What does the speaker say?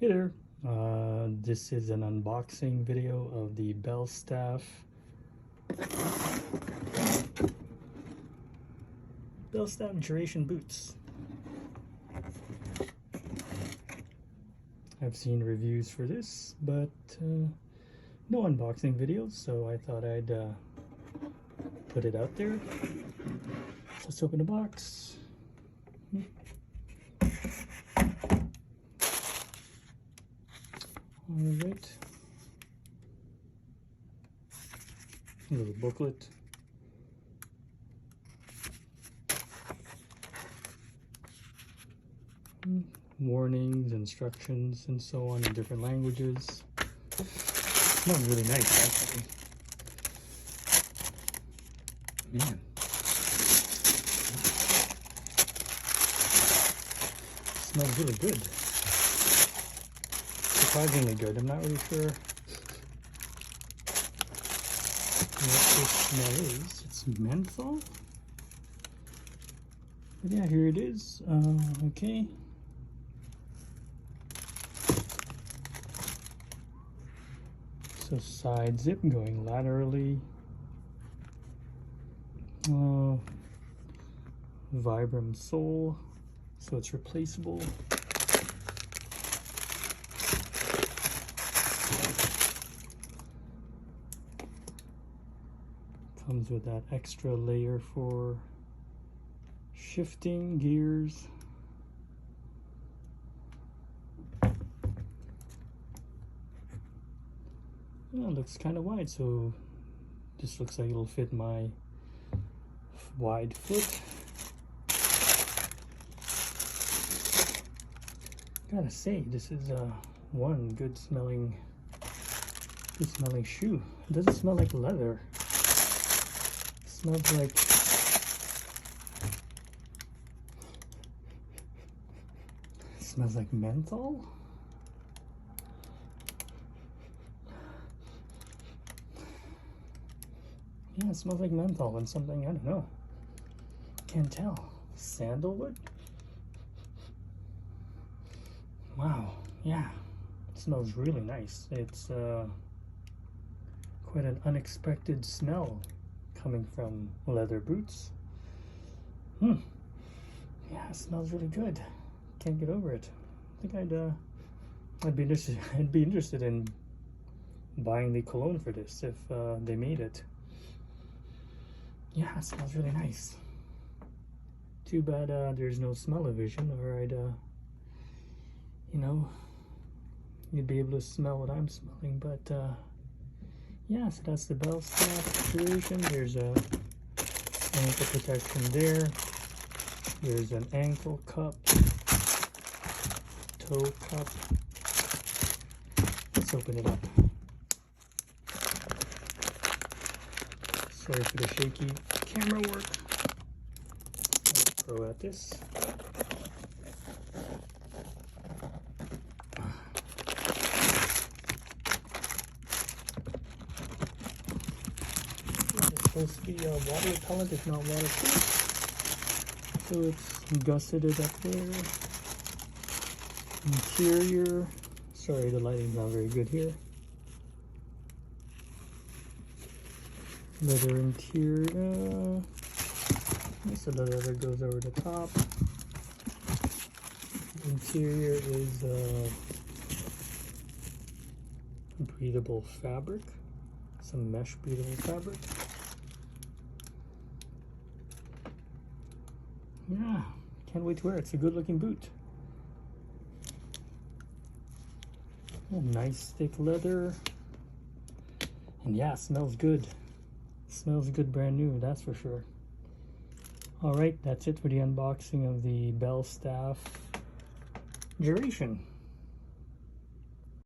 Hey there, this is an unboxing video of the Belstaff Duration boots. I've seen reviews for this, but no unboxing videos, so I thought I'd put it out there. Let's open the box. Alright, a little booklet. Warnings, instructions, and so on in different languages. Smells really nice, actually. Man. Smells really good. Surprisingly good. I'm not really sure what this smell is. It's menthol? But yeah, here it is. Okay. So side zip going laterally. Vibram sole, so it's replaceable. Comes with that extra layer for shifting gears. Yeah, it looks kind of wide, so this looks like it'll fit my wide foot. Gotta say, this is one good smelling shoe. It doesn't smell like leather. It smells like menthol. Yeah, it smells like menthol and something, I don't know. Can't tell. Sandalwood? Wow, yeah. It smells really nice. It's quite an unexpected smell coming from leather boots. Yeah, it smells really good. Can't get over it. I think I'd be interested in buying the cologne for this if they made it. Yeah, it smells really nice. Too bad there's no smell-o-vision, or I'd, you know, you'd be able to smell what I'm smelling. But yeah, so that's the Belstaff Duration. There's a ankle protection there. There's an ankle cup, toe cup. Let's open it up. Sorry for the shaky camera work. Let's throw at this. It's supposed to be water repellent, if not waterproof. So it's gusseted up there. Interior. Sorry, the lighting's not very good here. Leather interior. So the leather goes over the top. Interior is breathable fabric, some mesh breathable fabric. Yeah, can't wait to wear it. It's a good looking boot. Oh, nice thick leather. And yeah, it smells good. Smells good, brand new, that's for sure. Alright, that's it for the unboxing of the Belstaff Duration.